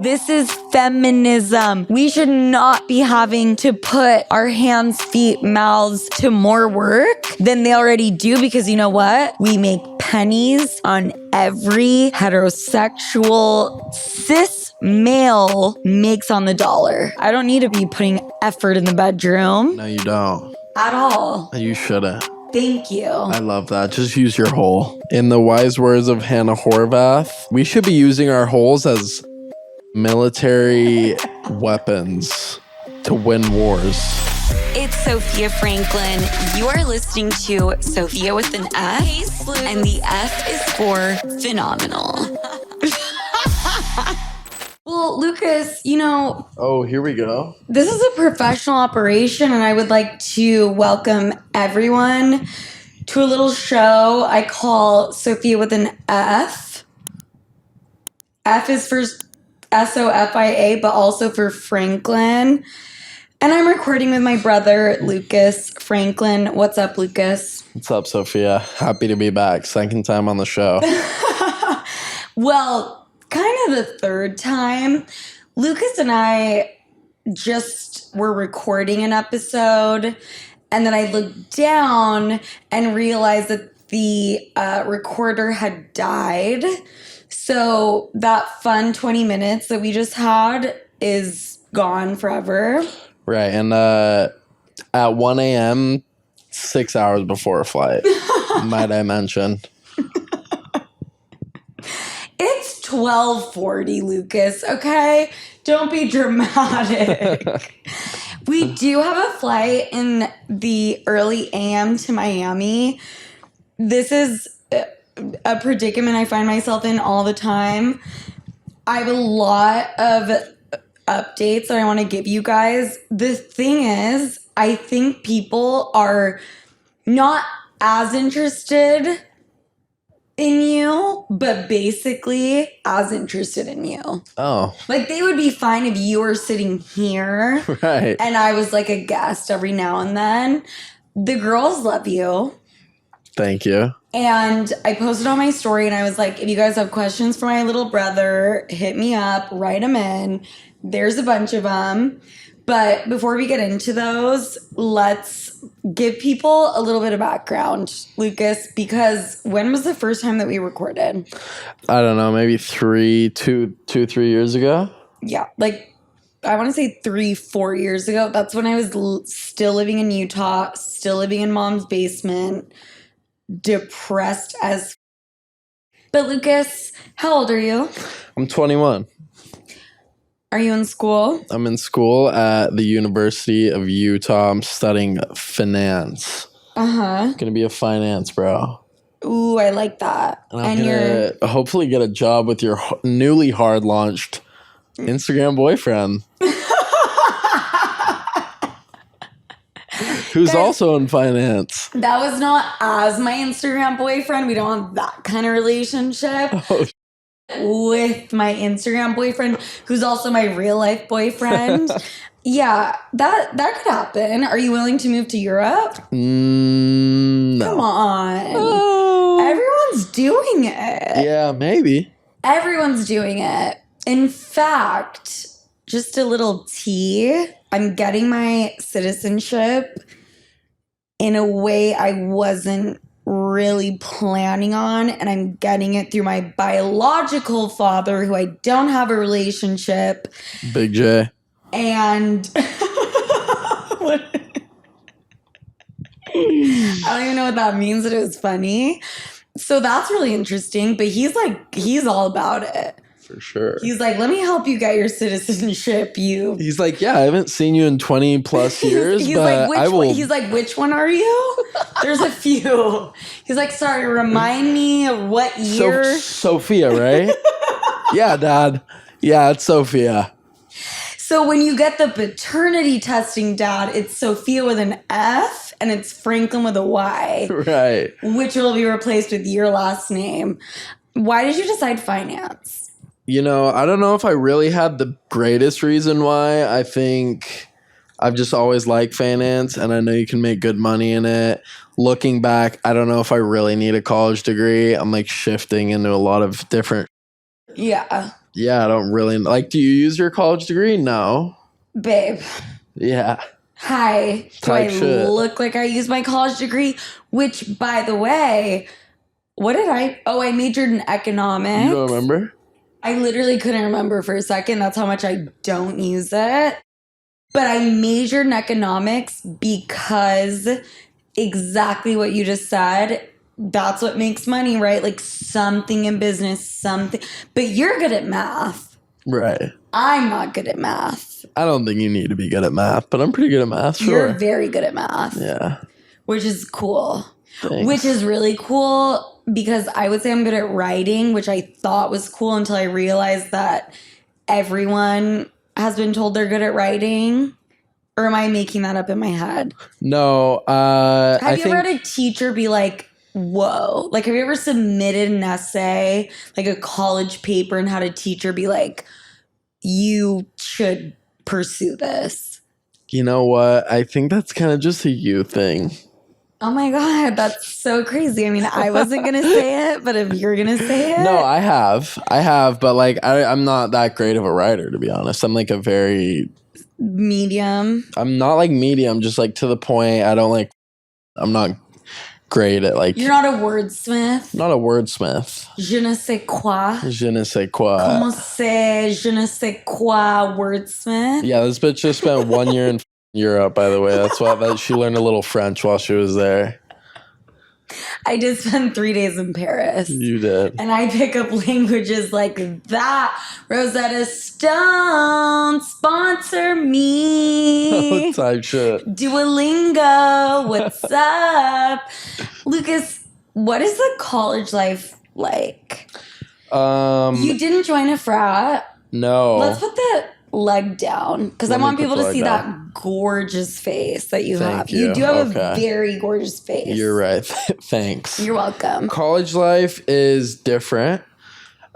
This is feminism. We should not be having to put our hands, feet, mouths to more work than they already do, because you know what? We make pennies on every heterosexual cis male makes on the dollar. I don't need to be putting effort in the bedroom. No, you don't. At all. You shouldn't. Thank you. I love that. Just use your hole. In the wise words of Hannah Horvath, we should be using our holes as military weapons to win wars. It's Sophia Franklyn. You are listening to Sofia with an F, and the F is for phenomenal. Well, Lucas, you know... Oh, here we go. This is a professional operation, and I would like to welcome everyone to a little show I call Sofia with an F. F is for Sofia, but also for Franklyn. And I'm recording with my brother, Lucas Franklyn. What's up, Lucas? What's up, Sophia? Happy to be back. Second time on the show. Well, kind of the third time. Lucas and I just were recording an episode, and then I looked down and realized that the recorder had died. So that fun 20 minutes that we just had is gone forever. Right, and at 1 a.m., 6 hours before a flight, might I mention. It's 12:40, Lucas, okay? Don't be dramatic. We do have a flight in the early AM to Miami. This is a predicament I find myself in all the time. I have a lot of updates that I want to give you guys. The thing is, I think people are not as interested in you, but basically as interested in you. Oh. Like, they would be fine if you were sitting here. Right. And I was like a guest every now and then. The girls love you. Thank you. And I posted on my story and I was like, if you guys have questions for my little brother, hit me up, write them in. There's a bunch of them. But before we get into those, let's give people a little bit of background, Lucas, because when was the first time that we recorded? I don't know, maybe 3 years ago? Yeah, like I want to say 3-4 years ago. That's when I was still living in Utah, still living in mom's basement, depressed as. But Lucas, how old are you? I'm 21. Are you in school? I'm in school at the University of Utah. I'm studying finance. Uh-huh. Gonna be a finance bro. Ooh, I like that. And I'm gonna hopefully get a job with your newly hard launched Instagram boyfriend. Who's also in finance. That was not as my Instagram boyfriend. We don't have that kind of relationship. Oh, with my Instagram boyfriend, who's also my real life boyfriend. Yeah, that could happen. Are you willing to move to Europe? No. Come on. Oh. Everyone's doing it. Yeah, maybe. Everyone's doing it. In fact, just a little tea. I'm getting my citizenship in a way I wasn't really planning on, and I'm getting it through my biological father, who I don't have a relationship. Big J. And what? I don't even know what that means, but it was funny. So that's really interesting. But he's all about it. For sure. He's like, let me help you get your citizenship. He's like, yeah, I haven't seen you in 20 plus years, but like, I will. He's like, which one are you? There's a few. He's like, sorry, remind me of what year. Sophia, right? Yeah, Dad. Yeah, it's Sophia. So when you get the paternity testing, Dad, it's Sofia with an F and it's Franklyn with a Y. Right. Which will be replaced with your last name. Why did you decide finance? You know, I don't know if I really had the greatest reason why. I think I've just always liked finance, and I know you can make good money in it. Looking back, I don't know if I really need a college degree. I'm like shifting into a lot of different. Yeah. Yeah, I don't really like. Do you use your college degree? No. Babe. Yeah. Hi. Do I Type shit. look like I use my college degree? Which, by the way, what did I? Oh, I majored in economics. You don't remember? I literally couldn't remember for a second. That's how much I don't use it. But I majored in economics because exactly what you just said. That's what makes money, right? Like something in business, something. But you're good at math. Right. I'm not good at math. I don't think you need to be good at math, but I'm pretty good at math. Sure. You're very good at math. Yeah. Which is cool. Thanks. Which is really cool because I would say I'm good at writing, which I thought was cool until I realized that everyone has been told they're good at writing. Or am I making that up in my head? No. Have you ever had a teacher be like, whoa? Like, have you ever submitted an essay, like a college paper, and had a teacher be like, you should pursue this? You know what? I think that's kind of just a you thing. Oh my God, that's so crazy. I mean, I wasn't going to say it, but if you're going to say it. No, I have, but like I'm not that great of a writer, to be honest. I'm like a very medium. I'm not like medium, just like to the point. I'm not great at like. You're not a wordsmith. Not a wordsmith. Je ne sais quoi. Je ne sais quoi. Comment c'est je ne sais quoi wordsmith? Yeah, this bitch just spent 1 year in Europe, by the way. That's why she learned a little French while she was there. I did spend 3 days in Paris. You did. And I pick up languages like that. Rosetta Stone, sponsor me. Type shit. Duolingo, what's up? Lucas, what is the college life like? You didn't join a frat. No. Let's put the leg down because I want people to see that gorgeous face that you have. You do have a very gorgeous face. You're right. Thanks. You're welcome. College life is different.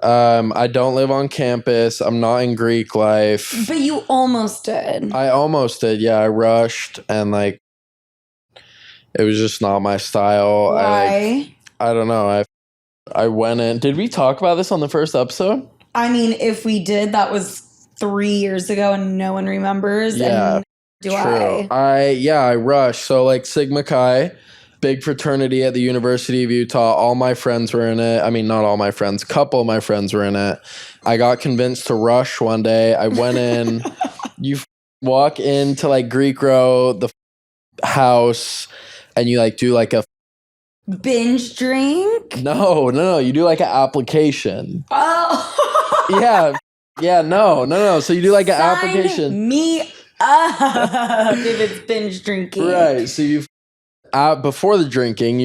I don't live on campus. I'm not in Greek life. But you almost did. I almost did. Yeah, I rushed and like it was just not my style. Why? I don't know. I went in. Did we talk about this on the first episode? I mean, if we did, that was 3 years ago and no one remembers. Yeah, and true. I rushed. So like Sigma Chi, big fraternity at the University of Utah. All my friends were in it. I mean, not all my friends. A couple of my friends were in it. I got convinced to rush one day. I went in. You walk into like Greek row, the house, and you like do like a binge drink. No. You do like an application. Oh. Yeah. Yeah, no. So you do like an application. Me up if it's binge drinking. Right. So you before the drinking,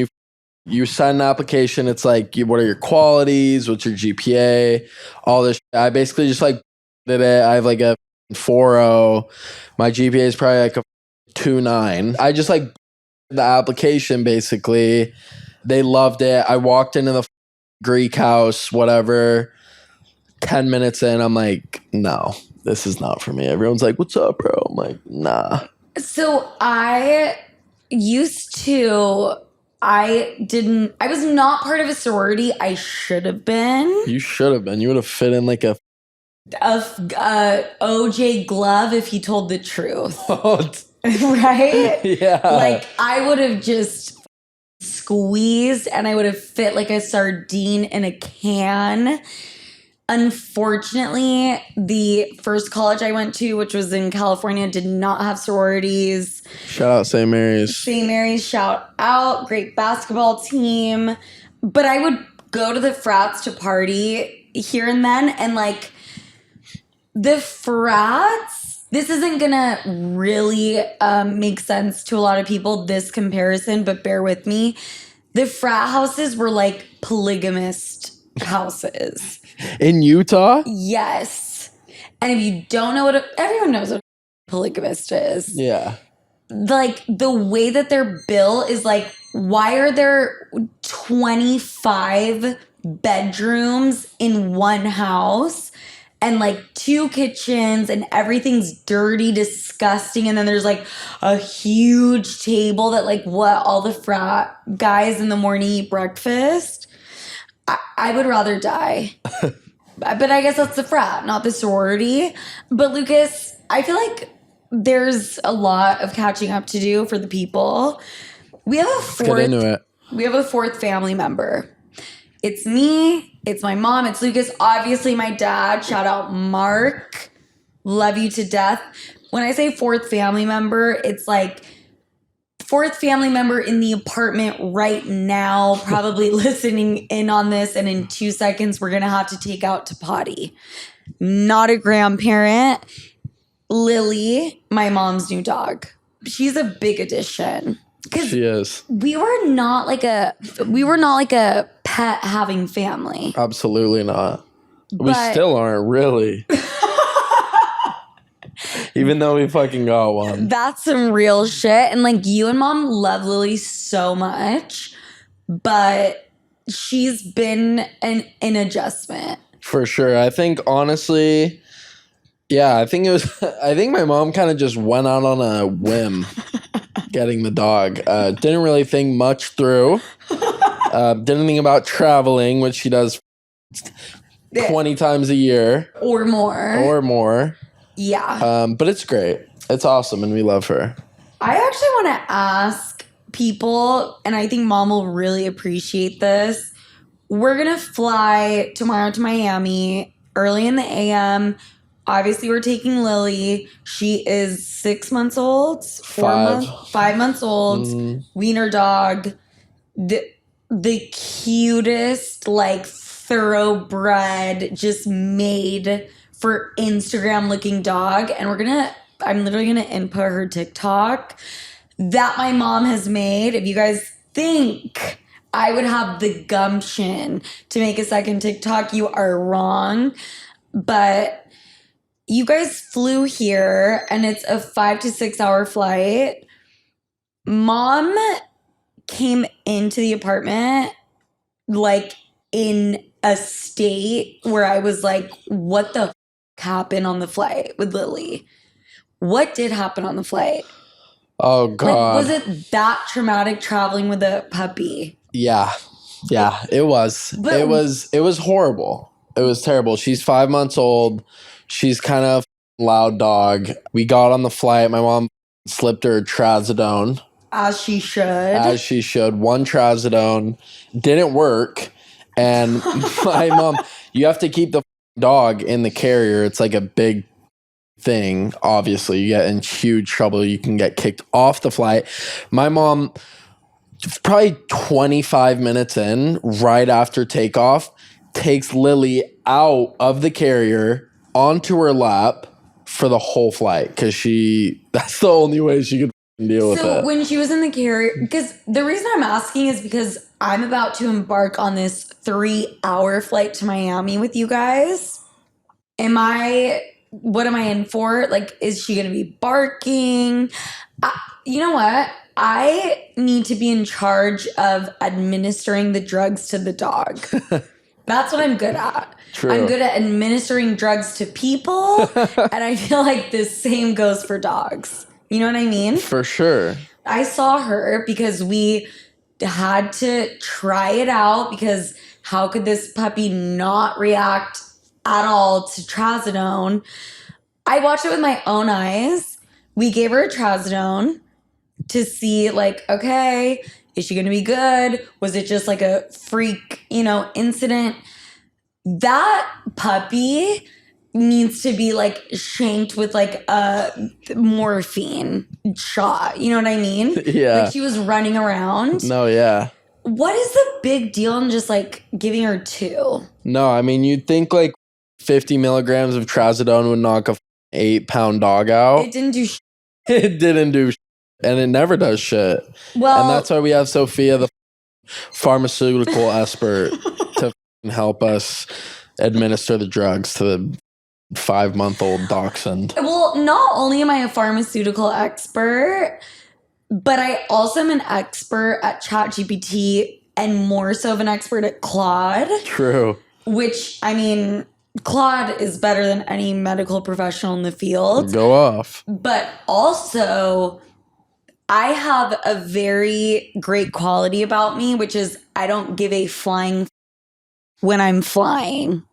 you sign an application. It's like, what are your qualities? What's your GPA? All this. I basically just like did it. I have like a 4.0. My GPA is probably like a 2.9. I just like the application basically. They loved it. I walked into the Greek house, whatever. 10 minutes in, I'm like, no, this is not for me. Everyone's like, what's up, bro? I'm like, nah. So I was not part of a sorority. I should have been. You should have been. You would have fit in like a OJ Glove if he told the truth. Right? Yeah. Like I would have just squeezed and I would have fit like a sardine in a can. Unfortunately, the first college I went to, which was in California, did not have sororities. Shout out St. Mary's. St. Mary's, shout out. Great basketball team. But I would go to the frats to party here and then. And like the frats, this isn't going to really make sense to a lot of people, this comparison, but bear with me. The frat houses were like polygamist houses. In Utah? Yes. And if you don't know everyone knows what a polygamist is. Yeah. Like the way that they're built is like, why are there 25 bedrooms in one house and like 2 kitchens and everything's dirty, disgusting. And then there's like a huge table that like all the frat guys in the morning eat breakfast. I would rather die. But I guess that's the frat, not the sorority. But Lucas, I feel like there's a lot of catching up to do for the people. We have a Get into it. We have a fourth family member. It's me, it's my mom, it's Lucas, obviously my dad. Shout out Mark. Love you to death. When I say fourth family member, it's like fourth family member in the apartment right now, probably listening in on this, and in 2 seconds we're gonna have to take out to potty. Not a grandparent. Lily, my mom's new dog. She's a big addition. She is. We were not like a pet having family. Absolutely not. We But- still aren't, really. Even though we fucking got one. That's some real shit. And like you and mom love Lily so much, but she's been an adjustment. For sure. I think honestly, I think my mom kind of just went out on a whim getting the dog. Didn't really think much through. Didn't think about traveling, which she does 20 times a year. Or more. Yeah. But it's great. It's awesome and we love her. I actually want to ask people, and I think mom will really appreciate this. We're going to fly tomorrow to Miami early in the AM. Obviously, we're taking Lily. She is 6 months old, 5 months old, wiener dog, the cutest, like thoroughbred, just made for Instagram looking dog. And I'm literally gonna input her TikTok that my mom has made. If you guys think I would have the gumption to make a second TikTok, you are wrong. But you guys flew here and it's a 5 to 6 hour flight. Mom came into the apartment like in a state where I was like, what the happened on the flight with Lily? What did happen on the flight? Oh God. Like, was it that traumatic traveling with a puppy? Yeah, it was. But- it was horrible. It was terrible. She's 5 months old. She's kind of a loud dog. We got on the flight. My mom slipped her trazodone. As she should. One trazodone. Didn't work. And my mom, you have to keep the dog in the carrier. It's like a big thing. Obviously, you get in huge trouble. You can get kicked off the flight. My mom, probably 25 minutes in, right after takeoff, takes Lily out of the carrier onto her lap for the whole flight because that's the only way she could deal with it. So when she was in the carrier, because the reason I'm asking is because I'm about to embark on this 3-hour flight to Miami with you guys. What am I in for? Like, is she going to be barking? You know what? I need to be in charge of administering the drugs to the dog. That's what I'm good at. True. I'm good at administering drugs to people. And I feel like the same goes for dogs. You know what I mean? For sure. I saw her because we had to try it out because how could this puppy not react at all to trazodone? I watched it with my own eyes. We gave her a trazodone to see, like, okay, is she going to be good? Was it just like a freak, incident? That puppy needs to be like shanked with like a morphine shot. You know what I mean? Yeah. Like she was running around. No, yeah. What is the big deal in just like giving her 2? No, I mean, you'd think like 50 milligrams of trazodone would knock a 8-pound dog out. It didn't do shit. It didn't do shit. And it never does shit. Well, And that's why we have Sofia, the pharmaceutical expert, to help us administer the drugs to the 5-month-old dachshund. well, not only am I a pharmaceutical expert, but I also am an expert at ChatGPT and more so of an expert at Claude. True. Which, I mean, Claude is better than any medical professional in the field. Go off. But also, I have a very great quality about me, which is I don't give a flying when I'm flying.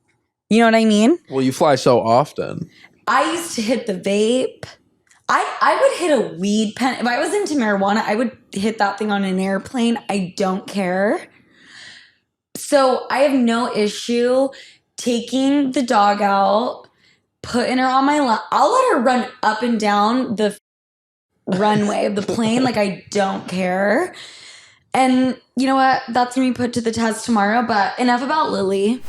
You know what I mean? Well, you fly so often. I used to hit the vape. I would hit a weed pen. If I was into marijuana, I would hit that thing on an airplane. I don't care. So I have no issue taking the dog out, putting her on my lap. I'll let her run up and down the runway of the plane. Like, I don't care. And you know what? That's going to be put to the test tomorrow. But enough about Lily.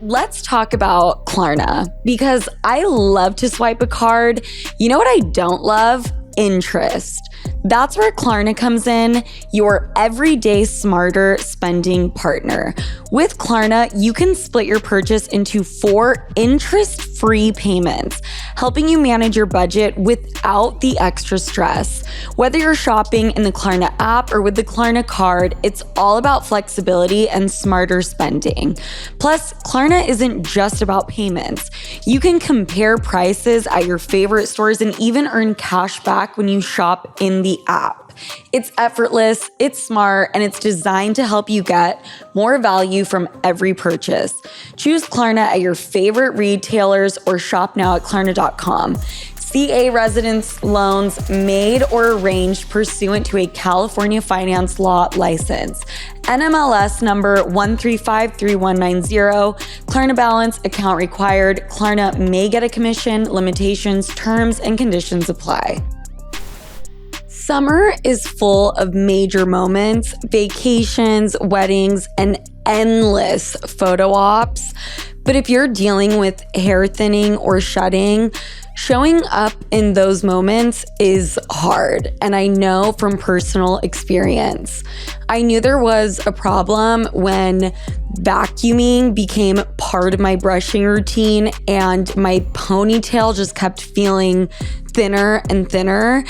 Let's talk about Klarna, because I love to swipe a card. You know what I don't love? Interest. That's where Klarna comes in, your everyday smarter spending partner. With Klarna, you can split your purchase into 4 interest-free payments, helping you manage your budget without the extra stress. Whether you're shopping in the Klarna app or with the Klarna card, it's all about flexibility and smarter spending. Plus, Klarna isn't just about payments. You can compare prices at your favorite stores and even earn cash back when you shop in the app. It's effortless, it's smart, and it's designed to help you get more value from every purchase. Choose Klarna at your favorite retailers or shop now at Klarna.com. CA residence loans made or arranged pursuant to a California finance law license. NMLS number 1353190. Klarna balance, account required. Klarna may get a commission. Limitations, terms, and conditions apply. Summer is full of major moments, vacations, weddings, and endless photo ops. But if you're dealing with hair thinning or shedding, showing up in those moments is hard, and I know from personal experience. I knew there was a problem when vacuuming became part of my brushing routine and my ponytail just kept feeling thinner and thinner.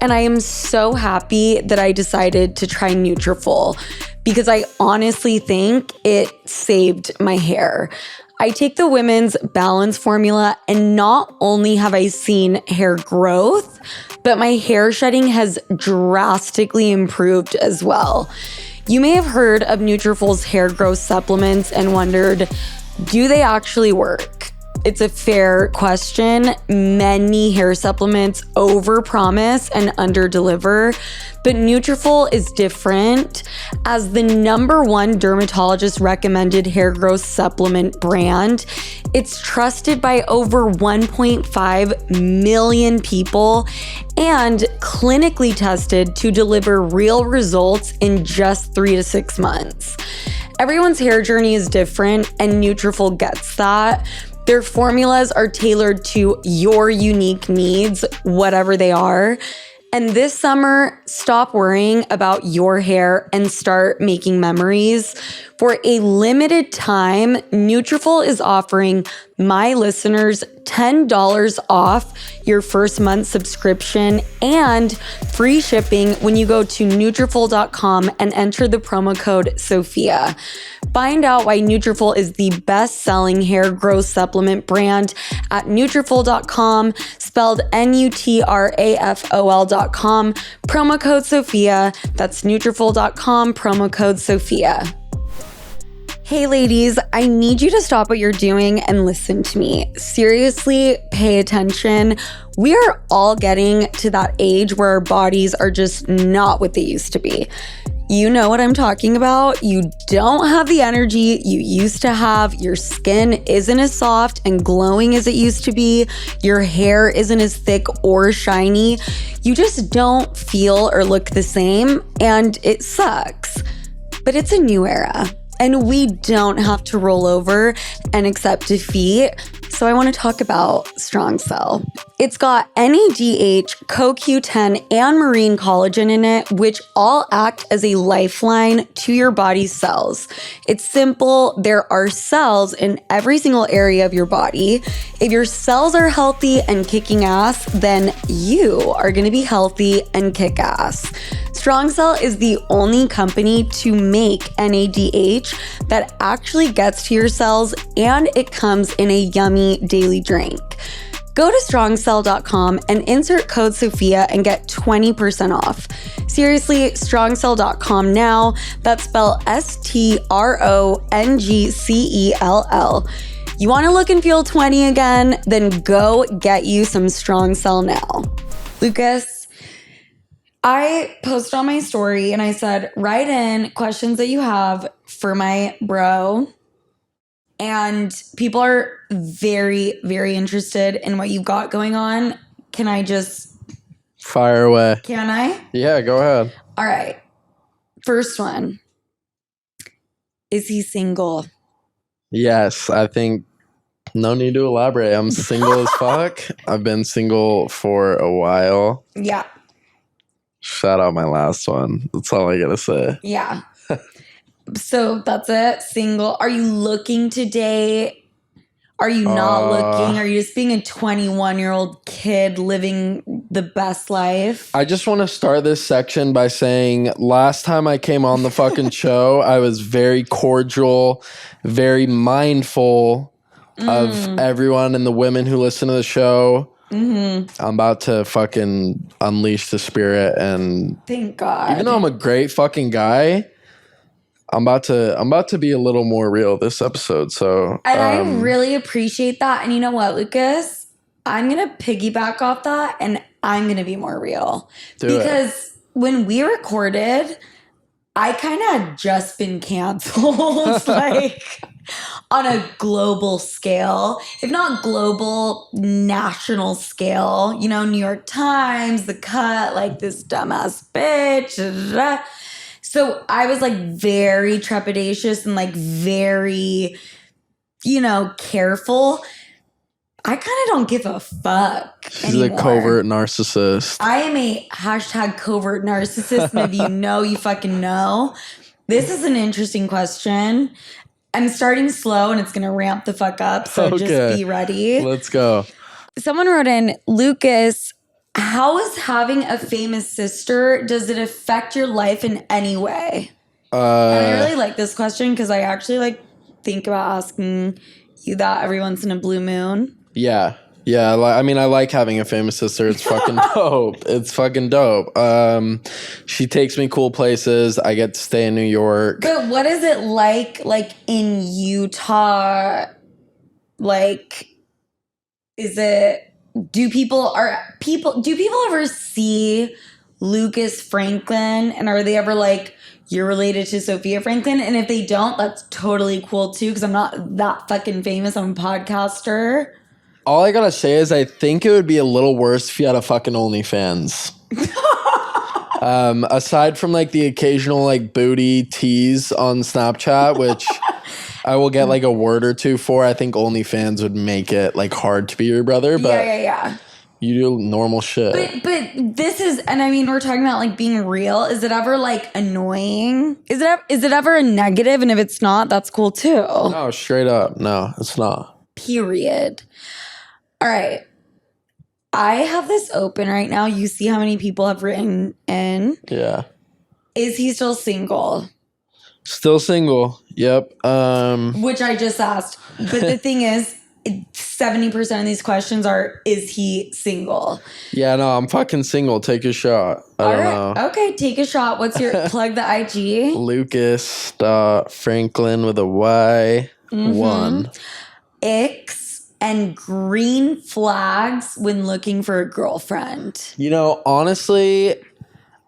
And I am so happy that I decided to try Nutrafol because I honestly think it saved my hair. I take the Women's Balance formula, and not only have I seen hair growth, but my hair shedding has drastically improved as well. You may have heard of Nutrafol's hair growth supplements and wondered, do they actually work? It's a fair question. Many hair supplements overpromise and underdeliver, but Nutrafol is different. As the #1 dermatologist recommended hair growth supplement brand, it's trusted by over 1.5 million people and clinically tested to deliver real results in just 3 to 6 months. Everyone's hair journey is different, and Nutrafol gets that. Their formulas are tailored to your unique needs, whatever they are. And this summer, stop worrying about your hair and start making memories. For a limited time, Nutrafol is offering my listeners $10 off your first month subscription and free shipping when you go to Nutrafol.com and enter the promo code Sofia. Find out why Nutrafol is the best-selling hair growth supplement brand at Nutrafol.com, spelled Nutrafol.com, promo code Sofia. That's Nutrafol.com, promo code Sofia. Hey ladies, I need you to stop what you're doing and listen to me. Seriously, pay attention. We are all getting to that age where our bodies are just not what they used to be. You know what I'm talking about. You don't have the energy you used to have. Your skin isn't as soft and glowing as it used to be. Your hair isn't as thick or shiny. You just don't feel or look the same, and it sucks. But it's a new era, and we don't have to roll over and accept defeat. So I want to talk about Strong Cell. It's got NADH, CoQ10, and marine collagen in it, which all act as a lifeline to your body's cells. It's simple. There are cells in every single area of your body. If your cells are healthy and kicking ass, then you are going to be healthy and kick ass. Strong Cell is the only company to make NADH that actually gets to your cells, and it comes in a yummy daily drink. Go to strongcell.com and insert code Sofia and get 20% off. Seriously, strongcell.com now. That's spelled STRONGCELL. You want to look and feel 20 again? Then go get you some Strong Cell now. Lucas, I posted on my story and I said, write in questions that you have for my bro. And people are very, very interested in what you've got going on. Can I just... Fire away. Can I? Yeah, go ahead. All right. First one. Is he single? Yes, I think no need to elaborate. I'm single as fuck. I've been single for a while. Yeah. Shout out my last one. That's all I gotta say. Yeah. So that's it. Single. Are you looking to date? Are you not looking? Are you just being a 21-year-old kid living the best life? I just want to start this section by saying last time I came on the fucking show, I was very cordial, very mindful of everyone and the women who listen to the show. I'm about to fucking unleash the spirit, and thank God. Even though I'm a great fucking guy, I'm about to be a little more real this episode. So and I really appreciate that. And you know what, Lucas? I'm gonna piggyback off that, and I'm gonna be more real because when we recorded, I kind of had just been canceled, like on a global scale, if not global, national scale. You know, New York Times, The Cut, like this dumbass bitch. Da, da, da. So I was like very trepidatious and like very, you know, careful. I kind of don't give a fuck. She's anymore. a covert narcissist. I am a hashtag covert narcissist. And if you know, you fucking know. This is an interesting question. I'm starting slow and it's going to ramp the fuck up. So just be ready. Let's go. Someone wrote in, Lucas, how is having a famous sister, does it affect your life in any way? And I really like this question because I actually like think about asking you that every once in a blue moon. Yeah. Yeah, I mean, I like having a famous sister. It's fucking dope. It's fucking dope. She takes me cool places. I get to stay in New York. But what is it like in Utah? Like, is it? Do people ever see Lucas Franklyn, and are they ever like, you're related to Sofia Franklyn? And if they don't, that's totally cool too, because I'm not that fucking famous. I'm a podcaster. All I gotta say is I think it would be a little worse if you had a fucking OnlyFans. Aside from like the occasional like booty tease on Snapchat, which I will get like a word or two for, I think OnlyFans would make it like hard to be your brother. But yeah. You do normal shit. But this is, and I mean, we're talking about like being real. Is it ever like annoying? Is it ever a negative? And if it's not, that's cool too. No, straight up. No, it's not. Period. All right. I have this open right now. You see how many people have written in. Yeah. Is he still single? Still single. Yep. Which I just asked. But the thing is, 70% of these questions are, is he single? Yeah, no, I'm fucking single. Take a shot. I don't know. Okay, take a shot. What's your plug the IG? Lucas Franklyn with a Y. 1. Icks and green flags when looking for a girlfriend. You know, honestly,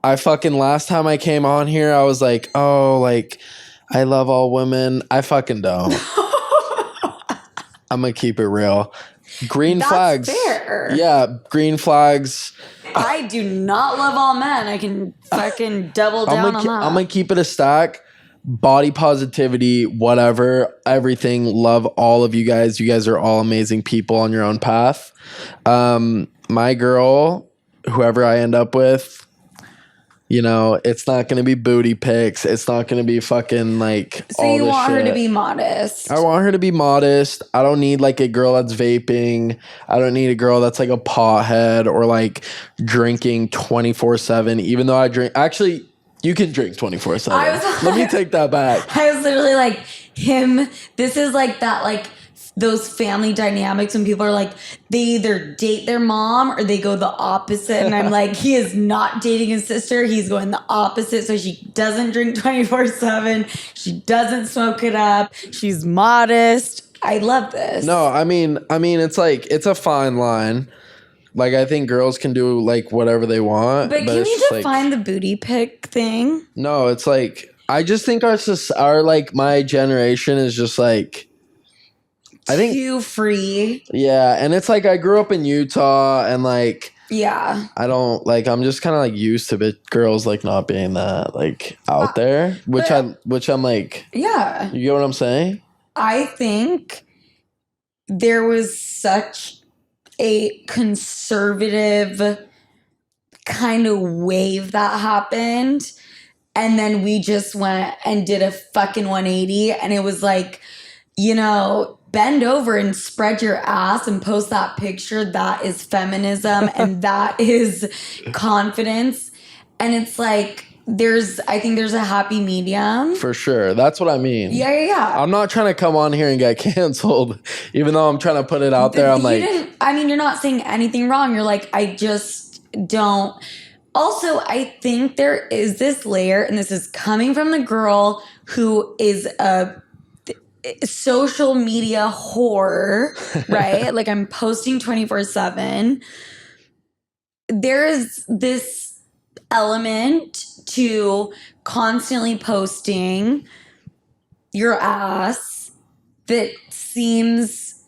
I fucking last time I came on here, I was like, oh, like, I love all women. I fucking don't. I'm gonna keep it real. Green flags. Fair. Yeah, green flags. I do not love all men. I can fucking double down on that. I'm gonna keep it a stack. Body positivity, whatever, everything. Love all of you guys. You guys are all amazing people on your own path. My girl, whoever I end up with, you know, it's not going to be booty pics. It's not going to be fucking like so all you this want her shit. to be modest. I want her to be modest. I don't need like a girl that's vaping. I don't need a girl that's like a pothead or like drinking 24/7, even though I drink. Actually, you can drink 24/7. Let me take that back. I was literally like, him, this is like that, like those family dynamics when people are like, they either date their mom or they go the opposite. And I'm like, he is not dating his sister. He's going the opposite. So she doesn't drink 24/7. She doesn't smoke it up. She's modest. I love this. No, I mean, it's like, it's a fine line. Like, I think girls can do, like, whatever they want. But can it's you just, define the booty pic thing? No, it's like, I just think our like, my generation is just, like, I think... Too free. Yeah, and it's like, I grew up in Utah, and, like... Yeah. I don't, like, I'm just kind of, like, used to girls, like, not being that, like, out there. Which I'm, like... Yeah. You get what I'm saying? I think there was such a conservative kind of wave that happened, and then we just went and did a fucking 180, and it was like, you know, bend over and spread your ass and post that picture. That is feminism and that is confidence. And it's like, I think there's a happy medium. For sure. That's what I mean. Yeah. I'm not trying to come on here and get canceled, even though I'm trying to put it out there. I'm like... you're not saying anything wrong. You're like, I just don't. Also, I think there is this layer, and this is coming from the girl who is a social media whore, right? Like, I'm posting 24/7. There is this element to constantly posting your ass that seems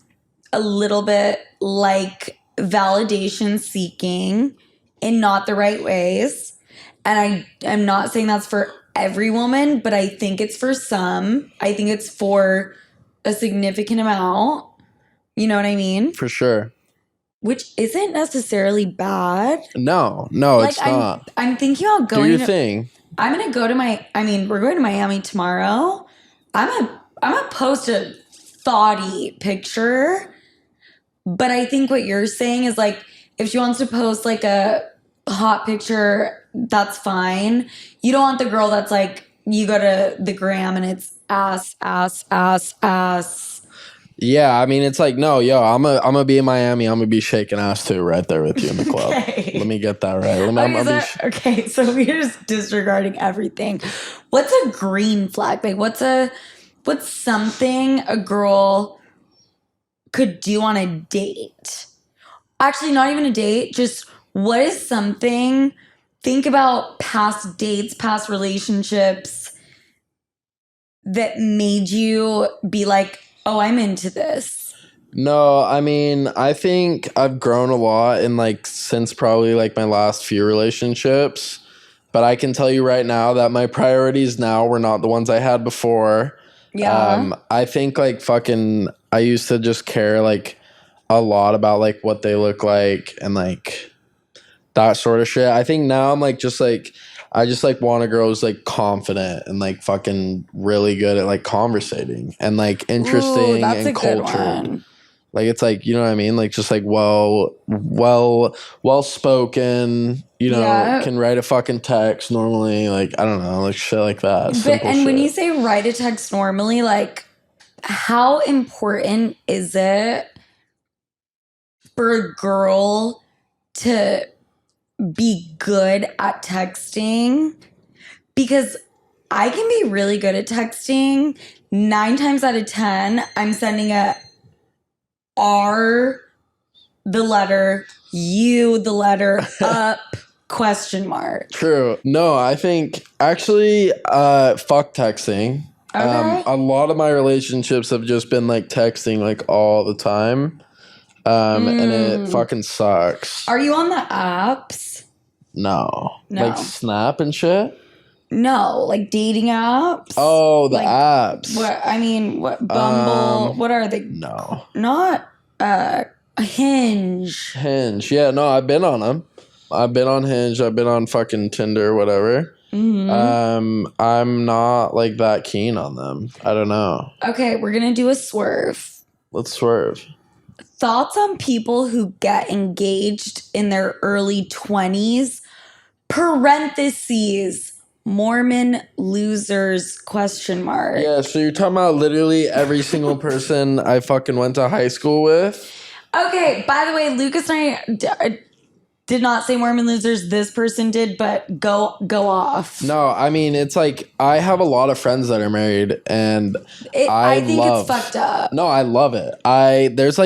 a little bit like validation seeking in not the right ways. And I'm not saying that's for every woman, but I think it's for some. I think it's for a significant amount. You know what I mean? For sure. Which isn't necessarily bad. No, like, it's not. I'm thinking about going. Do your thing. I'm gonna go to we're going to Miami tomorrow. I'm gonna post a thoughty picture. But I think what you're saying is, like, if she wants to post like a hot picture, that's fine. You don't want the girl that's like, you go to the gram and it's ass. Yeah, I mean, it's like, no, yo, I'm gonna be in Miami. I'm gonna be shaking ass too, right there with you in the club. Okay. Let me get that right. So we're just disregarding everything. What's a green flag? Like, what's something a girl could do on a date? Actually, not even a date. Just what is something? Think about past dates, past relationships that made you be like, oh, I'm into this. No, I mean, I think I've grown a lot in, like, since probably, like, my last few relationships. But I can tell you right now that my priorities now were not the ones I had before. Yeah. I think, like, I used to just care, like, a lot about, like, what they look like and, like, that sort of shit. I think now I'm, like, just, like, I just, like, want a girl who's, like, confident and, like, fucking really good at, like, conversating and, like, interesting and cultured. Like, it's like, you know what I mean? Like, just, like, well spoken, you know, can write a fucking text normally. Like, I don't know, like, shit like that. When you say write a text normally, like, how important is it for a girl to be good at texting? Because I can be really good at texting. 9 times out of 10, I'm sending a R, the letter, U, the letter, up, question mark. True. No, I think actually, fuck texting. Okay. A lot of my relationships have just been, like, texting, like, all the time. And it fucking sucks. Are you on the apps? No. Like Snap and shit? No, like dating apps. Oh, the like, apps. What Bumble? What are they? No. Not Hinge. Hinge. Yeah, no, I've been on them. I've been on Hinge. I've been on fucking Tinder, whatever. Mm-hmm. I'm not, like, that keen on them. I don't know. Okay, we're gonna do a swerve. Let's swerve. Thoughts on people who get engaged in their early 20s, parentheses, Mormon losers, question mark. Yeah, so you're talking about literally every single person I fucking went to high school with? Okay, by the way, Lucas and I did not say Mormon losers. This person did, but go off. No, I mean, it's like I have a lot of friends that are married, and I think it's fucked up. No, I love it. There's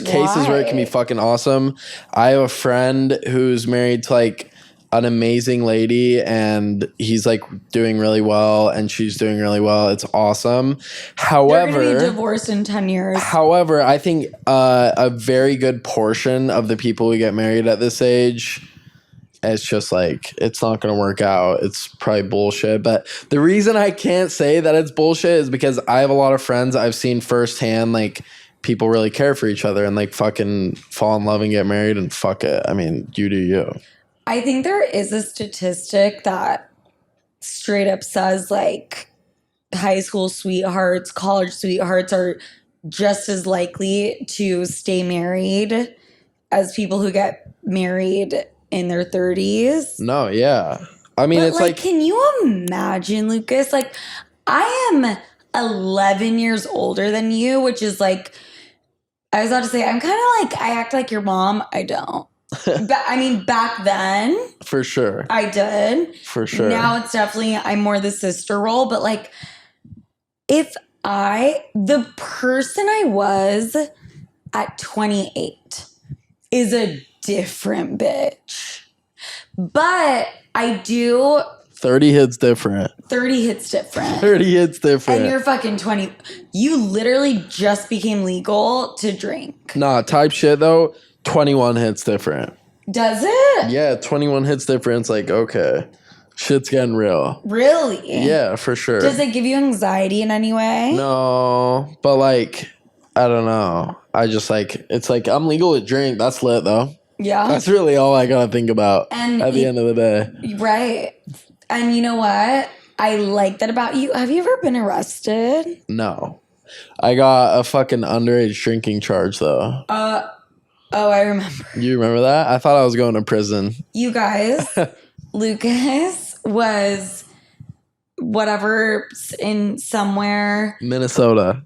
cases where it can be fucking awesome. I have a friend who's married to like an amazing lady, and he's like doing really well, and she's doing really well. It's awesome. However, they're gonna be divorced in 10 years. However, I think a very good portion of the people who get married at this age, it's just like, it's not going to work out. It's probably bullshit. But the reason I can't say that it's bullshit is because I have a lot of friends I've seen firsthand, like, people really care for each other and like fucking fall in love and get married, and fuck it. I mean, you do you. I think there is a statistic that straight up says like high school sweethearts, college sweethearts are just as likely to stay married as people who get married in their 30s. No, yeah. I mean, but it's like, can you imagine, Lucas? Like, I am 11 years older than you, which is like, I was about to say, I'm kind of like, I act like your mom. I don't. I mean, back then, for sure, I did. For sure. Now it's definitely, I'm more the sister role. But like, the person I was at 28 is a different bitch. But I do. 30 hits different. 30 hits different. 30 hits different. And you're fucking 20. You literally just became legal to drink. Nah, type shit though. 21 hits different. Does it? Yeah, 21 hits different. It's like, okay, shit's getting real. Really? Yeah, for sure. Does it give you anxiety in any way? No, but like, I don't know. I just like, it's like, I'm legal to drink. That's lit though. Yeah. That's really all I gotta think about at the end of the day. Right. And you know what? I like that about you. Have you ever been arrested? No. I got a fucking underage drinking charge though. Oh, I remember. You remember that? I thought I was going to prison. You guys, Lucas was whatever in somewhere. Minnesota.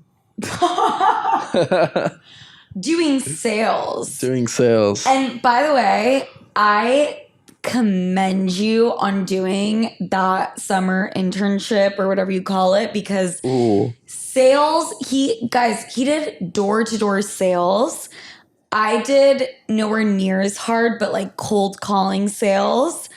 Doing sales. Doing sales. And by the way, I commend you on doing that summer internship or whatever you call it, because sales, he did door-to-door sales. I did nowhere near as hard, but like cold calling sales.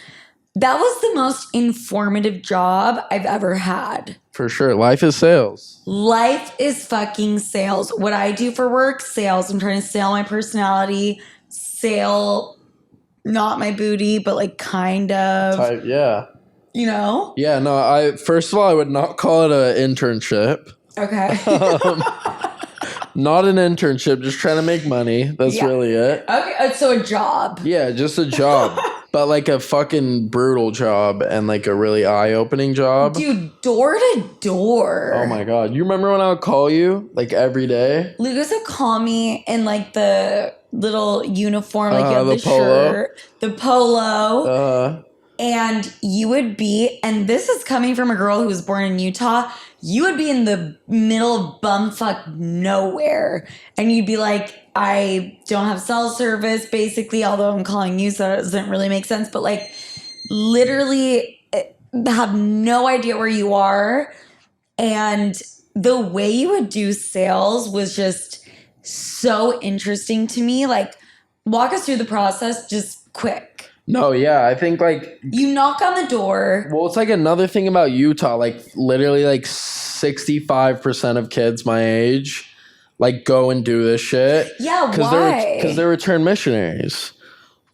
That was the most informative job I've ever had. For sure. Life is sales. Life is fucking sales. What I do for work, sales. I'm trying to sell my personality, sell not my booty, but like kind of. Yeah. You know? Yeah, no, first of all, I would not call it an internship. Okay. Not an internship, just trying to make money. That's really it. Okay, so a job. Yeah, just a job. But like a fucking brutal job and like a really eye-opening job. Dude, door to door. Oh my God. You remember when I would call you like every day? Lucas would call me in like the little uniform, like you have the shirt, the polo. And you would be, and this is coming from a girl who was born in Utah, you would be in the middle of bumfuck nowhere. And you'd be like, I don't have cell service, basically, although I'm calling you, so it doesn't really make sense. But like, literally have no idea where you are. And the way you would do sales was just so interesting to me. Like, walk us through the process just quick. No, yeah, I think like... You knock on the door. Well, it's like another thing about Utah. Like literally like 65% of kids my age like go and do this shit. Yeah, why? Because they're return missionaries.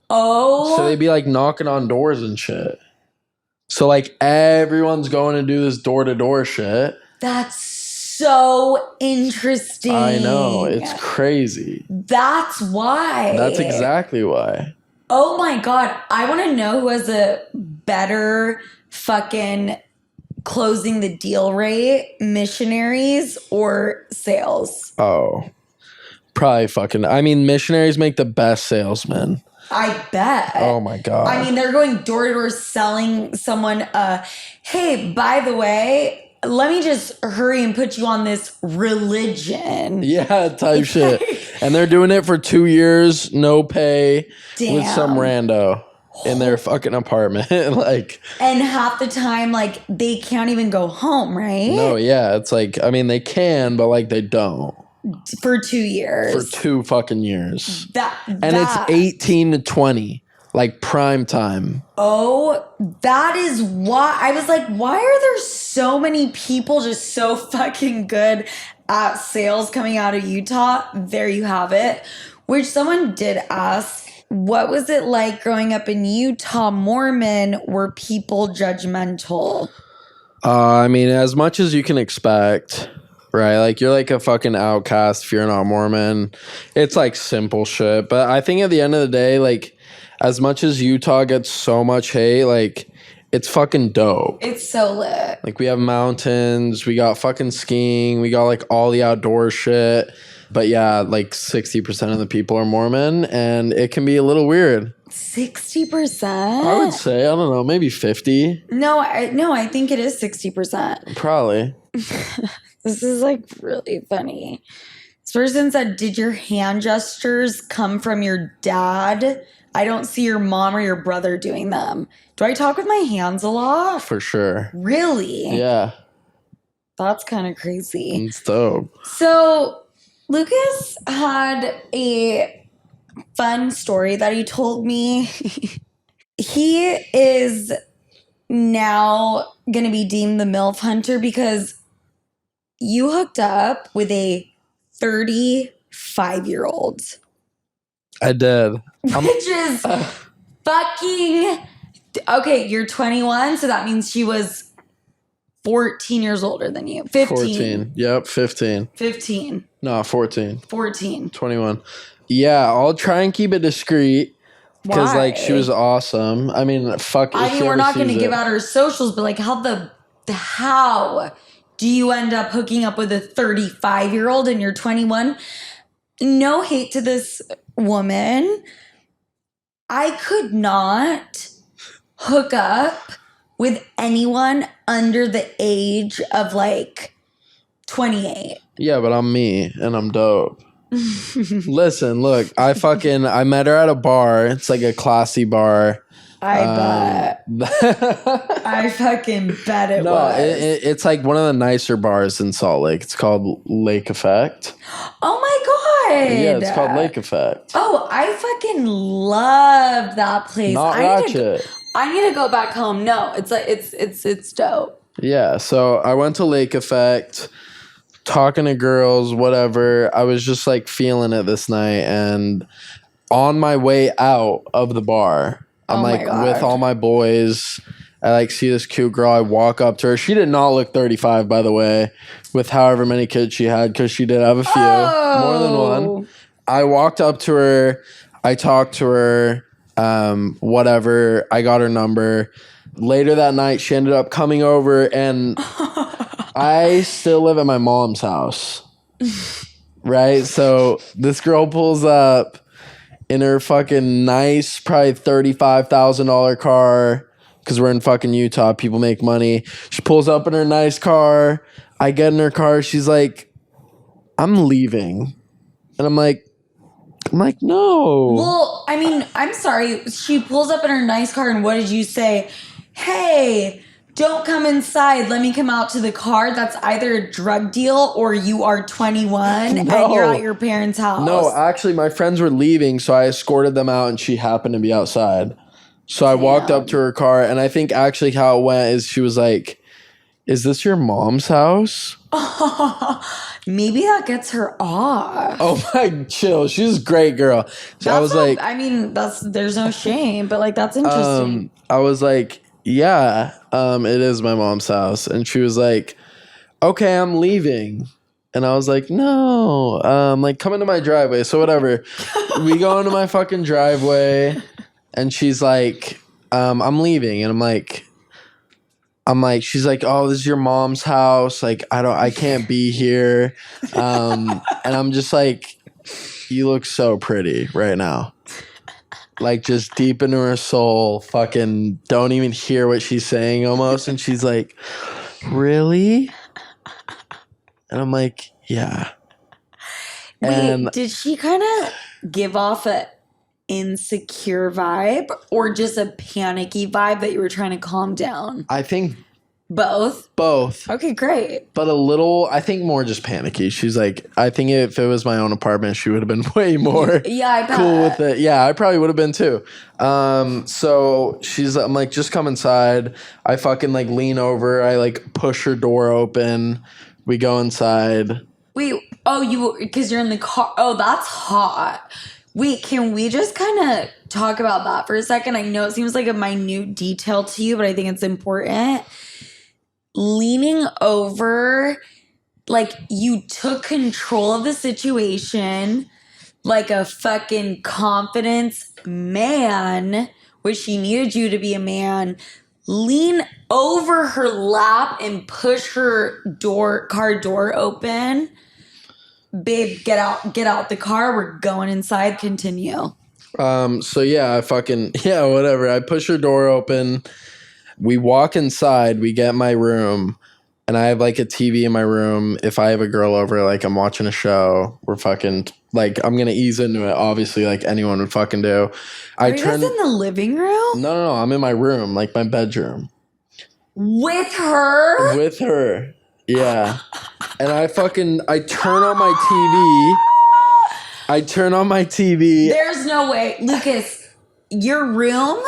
Oh. So they'd be like knocking on doors and shit. So like everyone's going to do this door-to-door shit. That's so interesting. I know. It's crazy. That's why. That's exactly why. Oh my God. I want to know who has a better fucking closing the deal rate, missionaries or sales? Oh, probably fucking. I mean, missionaries make the best salesmen. I bet. Oh my God. I mean, they're going door to door selling someone, hey, by the way, let me just hurry and put you on this religion. Yeah, type shit. And they're doing it for 2 years, no pay, with some rando in their fucking apartment. Like, and half the time, like, they can't even go home, right? no, yeah. It's like, I mean, they can, but like they don't. For 2 years. For 2 fucking years. And it's 18 to 20. Like prime time. Oh, that is why I was like, why are there so many people just so fucking good at sales coming out of Utah? There you have it. Which someone did ask, what was it like growing up in Utah, Mormon? Were people judgmental? I mean, as much as you can expect, right? Like, you're like a fucking outcast if you're not Mormon. It's like simple shit. But I think at the end of the day, like, as much as Utah gets so much hate, like, it's fucking dope. It's so lit. Like, we have mountains, we got fucking skiing, we got like all the outdoor shit. But yeah, like 60% of the people are Mormon, and it can be a little weird. 60%? I would say, I don't know, maybe 50. No, I think it is 60%. Probably. This is like really funny. This person said, did your hand gestures come from your dad? I don't see your mom or your brother doing them. Do I talk with my hands a lot? For sure. Really? Yeah. That's kind of crazy. It's dope. So Lucas had a fun story that he told me. He is now going to be deemed the MILF hunter because you hooked up with a 35-year-old. I did. Which is fucking... Okay, you're 21, so that means she was 14 years older than you. 15. 14. Yep, 15. 15. No, 14. 14. 21. Yeah, I'll try and keep it discreet. Because, like, she was awesome. I mean, fuck. I mean, we're not going to give out her socials, but, like, how do you end up hooking up with a 35-year-old and you're 21? No hate to this woman. I could not hook up with anyone under the age of, like, 28. Yeah, but I'm me, and I'm dope. Listen, look, I met her at a bar. It's like a classy bar. I bet. I fucking bet it was. It's like one of the nicer bars in Salt Lake. It's called Lake Effect. Oh my god. Yeah, it's called Lake Effect. Oh, I fucking love that place. Not ratchet. I need to go back home. No, it's like it's dope. Yeah, so I went to Lake Effect, talking to girls, whatever. I was just like feeling it this night, and on my way out of the bar, I'm like with all my boys. I like see this cute girl. I walk up to her. She did not look 35, by the way, with however many kids she had, because she did have a few, more than one. I walked up to her. I talked to her. Whatever. I got her number. Later that night, she ended up coming over, and I still live at my mom's house. Right? So this girl pulls up in her fucking nice, probably $35,000 car, because we're in fucking Utah. People make money. She pulls up in her nice car. I get in her car. She's like, I'm leaving. And I'm like, no. Well, I mean, I'm sorry. She pulls up in her nice car, and what did you say? Hey, don't come inside. Let me come out to the car. That's either a drug deal or you are 21 and you're at your parents' house. No, actually, my friends were leaving, so I escorted them out, and she happened to be outside. So I walked up to her car, and I think actually how it went is she was like, is this your mom's house? Maybe that gets her off. Oh my, chill. She's a great girl. So I was like, I mean, there's no shame, but like, that's interesting. I was like, yeah, it is my mom's house. And she was like, okay, I'm leaving. And I was like, no, like, come into my driveway. So whatever. We go into my fucking driveway, and she's like, I'm leaving. And I'm like, she's like, oh, this is your mom's house. Like, I can't be here. And I'm just like, you look so pretty right now. Like, just deep into her soul, fucking don't even hear what she's saying almost. And she's like, really? And I'm like, yeah. Wait, And did she kind of give off a insecure vibe or just a panicky vibe that you were trying to calm down? I think Both? both. Okay, great. But a little, I think more just panicky. She's like, I think if it was my own apartment, she would have been way more Yeah, I bet. cool with it. Yeah, I probably would have been too. So I'm like, just come inside. I fucking like lean over. I like push her door open. We go inside. Wait, because you're in the car. Oh, that's hot. Wait, can we just kind of talk about that for a second? I know it seems like a minute detail to you, but I think it's important. Leaning over, like you took control of the situation like a fucking confidence man, which she needed you to be a man. Lean over her lap and push her car door open. Babe, get out the car. We're going inside. Continue. So yeah, whatever. I push her door open. We walk inside, we get my room, and I have like a TV in my room. If I have a girl over, like I'm watching a show, we're fucking like I'm gonna ease into it, obviously, like anyone would fucking do. Are you guys in the living room? No, I'm in my room, like my bedroom. With her? With her. Yeah. And I turn on my TV. There's no way. Lucas, your room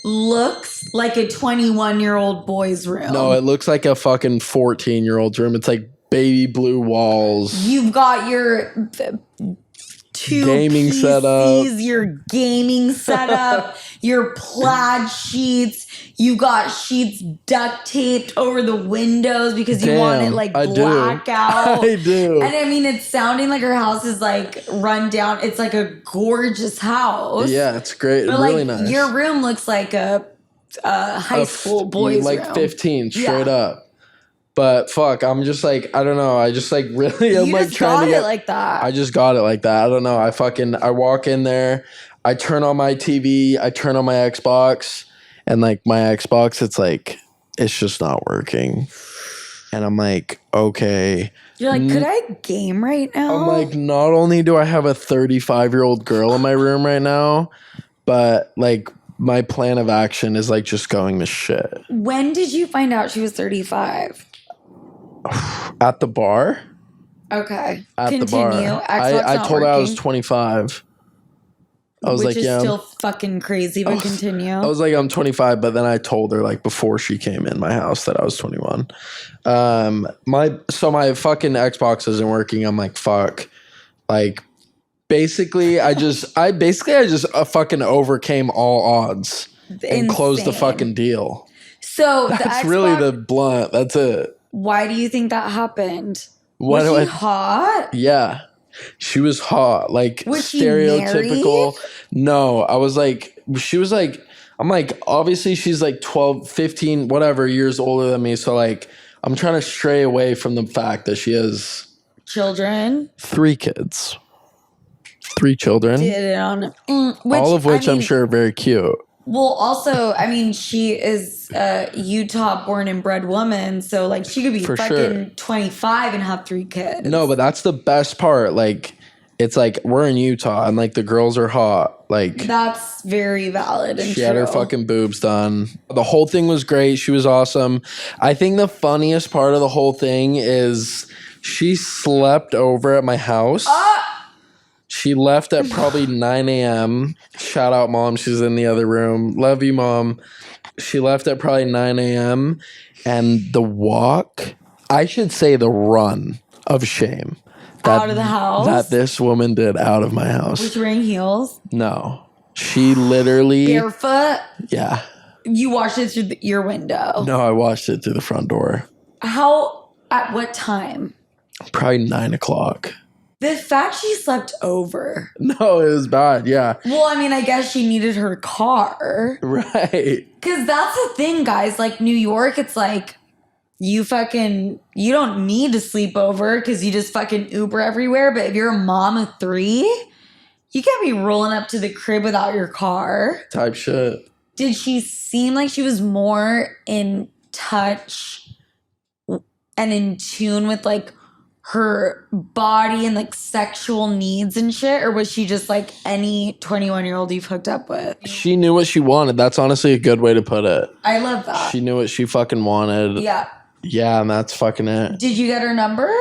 looks like a 21-year-old boy's room. No, it looks like a fucking 14-year-old's room. It's like baby blue walls. You've got your two gaming PCs, setup. your gaming setup, your plaid sheets. You got sheets duct taped over the windows because you want it like blackout. I do. And I mean, it's sounding like her house is like run down. It's like a gorgeous house. Yeah, it's great. But really like nice. your room looks like a high school boys like room. 15 straight up. But fuck, I'm just like, I don't know. I just like really, I'm like trying to get it like that. I just got it like that. I don't know. I walk in there, I turn on my TV, I turn on my Xbox, and like my Xbox, it's just not working. And I'm like, okay. You're like, could I game right now? I'm like, not only do I have a 35-year-old girl in my room right now, but like my plan of action is like just going to shit. When did you find out she was 35? At the bar. Okay. The bar. I told her I was 25. I was Which is still fucking crazy, but continue. I was like, I'm 25, but then I told her like before she came in my house that I was 21. My fucking Xbox isn't working. I'm like, fuck. Like, basically, I just fucking overcame all odds and closed the fucking deal. So that's really the blunt. That's it. Why do you think that happened? Was she hot? Yeah. She was hot, like was stereotypical. She married? No, I was like, she was like, I'm like, obviously she's like 12, 15, whatever years older than me. So like, I'm trying to stray away from the fact that she has children, 3 kids, 3 children, all of which I'm sure are very cute. Well, also, I mean, she is a Utah-born and bred woman, so like she could be fucking 25 and have 3 kids. No, but that's the best part. Like, it's like we're in Utah and like the girls are hot. Like that's very valid. And she had her fucking boobs done. The whole thing was great. She was awesome. I think the funniest part of the whole thing is she slept over at my house. She left at probably 9 a.m. Shout out, Mom. She's in the other room. Love you, Mom. She left at probably 9 a.m. And the walk, I should say the run of shame. Out of the house? That this woman did out of my house. Was she wearing heels? No. She literally... Barefoot? Yeah. You watched it through your window? No, I watched it through the front door. At what time? Probably 9 o'clock. The fact she slept over. No, it was bad, yeah. Well, I mean, I guess she needed her car. Right. Because that's the thing, guys. Like, New York, it's like, you don't need to sleep over because you just fucking Uber everywhere. But if you're a mom of 3, you can't be rolling up to the crib without your car. Type shit. Did she seem like she was more in touch and in tune with like her body and like sexual needs and shit? Or was she just like any 21-year-old you've hooked up with? She knew what she wanted. That's honestly a good way to put it. I love that. She knew what she fucking wanted. Yeah. Yeah, and that's fucking it. Did you get her number?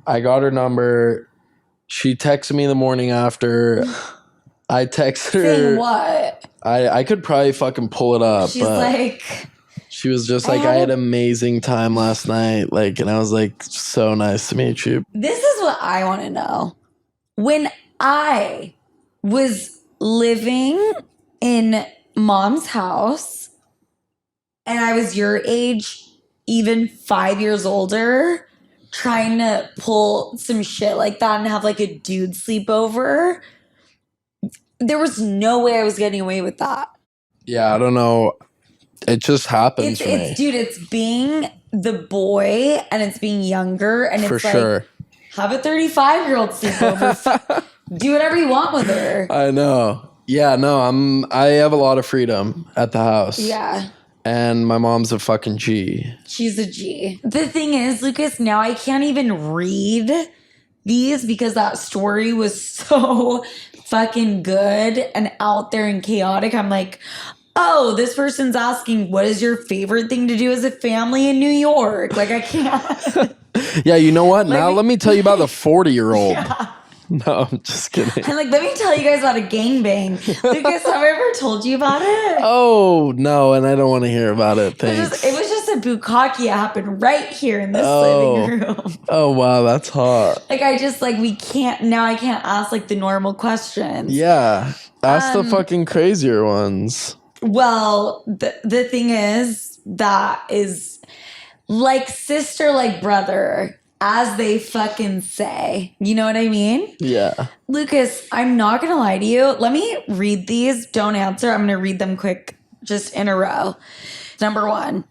I got her number. She texted me the morning after. I texted her. Saying what? I could probably fucking pull it up. She's but like... She was just like, I had an amazing time last night. Like, and I was like, so nice to meet you. This is what I want to know. When I was living in mom's house and I was your age, even 5 years older, trying to pull some shit like that and have like a dude sleepover, there was no way I was getting away with that. Yeah, I don't know. It just happens for me. Dude, it's being the boy and it's being younger and it's for like, sure. Have a 35-year-old sleepover. Do whatever you want with her. I know. Yeah, no, I have a lot of freedom at the house. Yeah. And my mom's a fucking G. She's a G. The thing is, Lucas, now I can't even read these because that story was so fucking good and out there and chaotic. I'm like, oh, this person's asking, what is your favorite thing to do as a family in New York? Like, I can't. Yeah, you know what? Like, now let me tell you about the 40-year-old. Yeah. No, I'm just kidding. I'm like, let me tell you guys about a gangbang. Lucas, have I ever told you about it? Oh, no, and I don't want to hear about it. Thanks. It was just a bukkake. It happened right here in this living room. Oh, wow, that's hot. Like, I can't ask like the normal questions. Yeah, ask the fucking crazier ones. Well, the thing is, that is like sister, like brother, as they fucking say. You know what I mean? Yeah. Lucas, I'm not going to lie to you. Let me read these. Don't answer. I'm going to read them quick, just in a row. Number 1,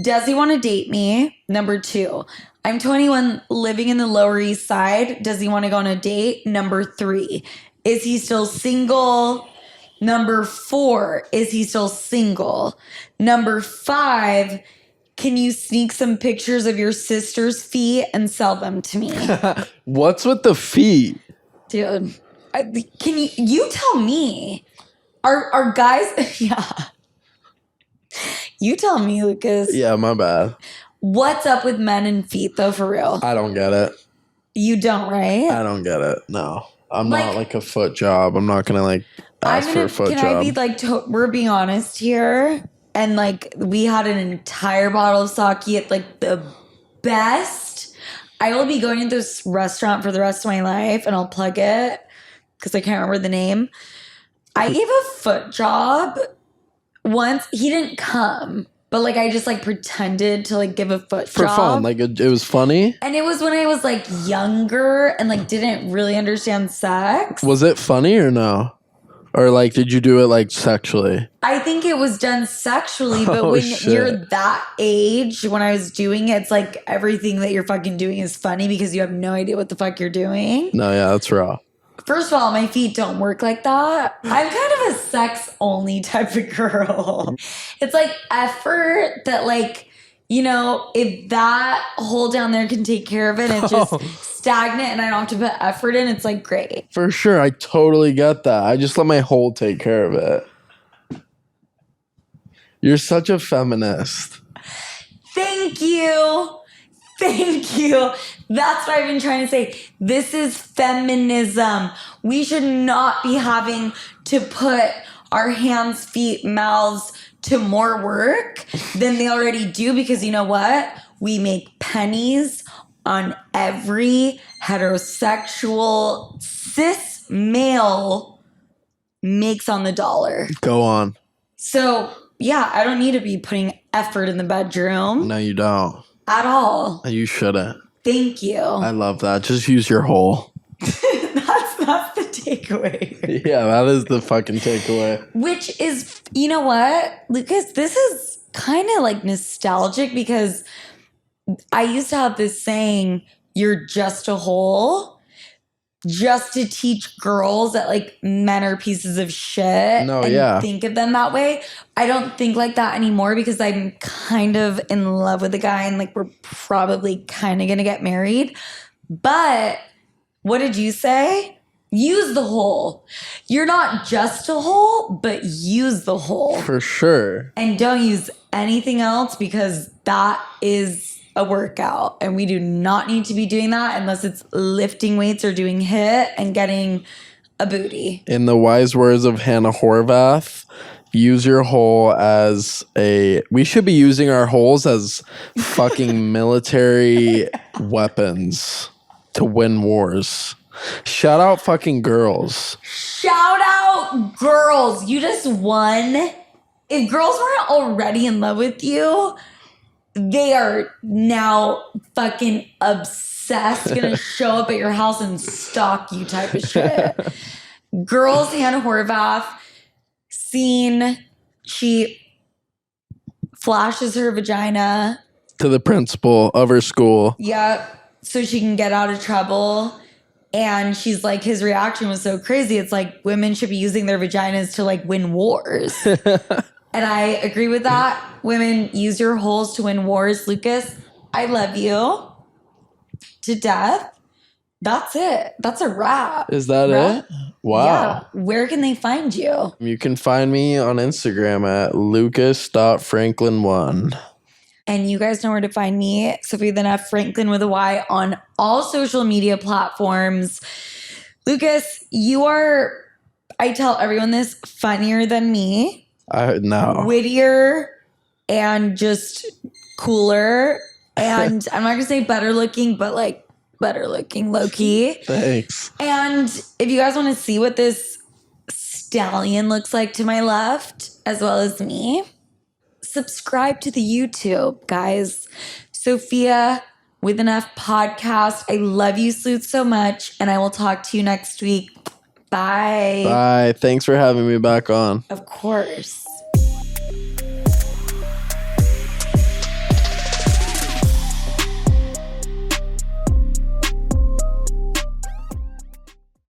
does he want to date me? Number 2, I'm 21, living in the Lower East Side. Does he want to go on a date? Number 3, is he still single? Number 4, is he still single? Number 5, can you sneak some pictures of your sister's feet and sell them to me? What's with the feet? Dude, can you tell me? Are guys, yeah. You tell me, Lucas. Yeah, my bad. What's up with men and feet, though, for real? I don't get it. You don't, right? I don't get it. No. I'm not like a foot job. I'm not going to like ask for a foot job. Can I be like, we're being honest here? And like, we had an entire bottle of sake at like the best. I will be going to this restaurant for the rest of my life and I'll plug it because I can't remember the name. I gave a foot job once. He didn't come, but like I just like pretended to like give a foot for job. fun. Like it was funny. And it was when I was like younger and like didn't really understand sex. Was it funny or no? Or like, did you do it like sexually? I think it was done sexually, but when you're that age, when I was doing it, it's like everything that you're fucking doing is funny because you have no idea what the fuck you're doing. No, yeah, that's raw. First of all, my feet don't work like that. I'm kind of a sex only type of girl. It's like effort that like, you know, if that hole down there can take care of it and it's just stagnant and I don't have to put effort in, it's like great. For sure. I totally get that. I just let my hole take care of it. You're such a feminist. Thank you. Thank you. That's what I've been trying to say. This is feminism. We should not be having to put our hands, feet, mouths to more work than they already do because you know what? We make pennies on every heterosexual cis male makes on the dollar. Go on. So, yeah, I don't need to be putting effort in the bedroom. No, you don't. At all. You shouldn't. Thank you. I love that. Just use your hole. That's the takeaway. Yeah, that is the fucking takeaway. Which is, you know what, Lucas, this is kind of like nostalgic because I used to have this saying, you're just a hole. just to teach girls that like men are pieces of shit No, and yeah. think of them that way. I don't think like that anymore because I'm kind of in love with the guy and like we're probably kind of gonna get married. But what did you say? Use the hole. You're not just a hole, but use the hole. For sure. And don't use anything else because that is a workout. And we do not need to be doing that unless it's lifting weights or doing HIIT and getting a booty. In the wise words of Hannah Horvath, use your hole as we should be using our holes as fucking military weapons to win wars. Shout out fucking girls. Shout out girls. You just won. If girls weren't already in love with you, they are now fucking obsessed, gonna show up at your house and stalk you type of shit. Girls, Hannah Horvath, she flashes her vagina to the principal of her school. Yep. So she can get out of trouble. And she's like, his reaction was so crazy. It's like women should be using their vaginas to like win wars. And I agree with that. Women, use your holes to win wars. Lucas, I love you to death. That's it. That's a wrap. Is that it? Wow. Yeah. Where can they find you? You can find me on Instagram at lucas.franklyn1. And you guys know where to find me, Sofia then F Franklyn with a Y on all social media platforms. Lucas, you are, I tell everyone this, funnier than me. No. Wittier and just cooler. And I'm not going to say better looking, but like better looking, low key. Thanks. And if you guys want to see what this stallion looks like to my left, as well as me, subscribe to the YouTube, guys. Sofia with an F podcast. I love you, Sloots, so much. And I will talk to you next week. Bye. Bye. Thanks for having me back on. Of course.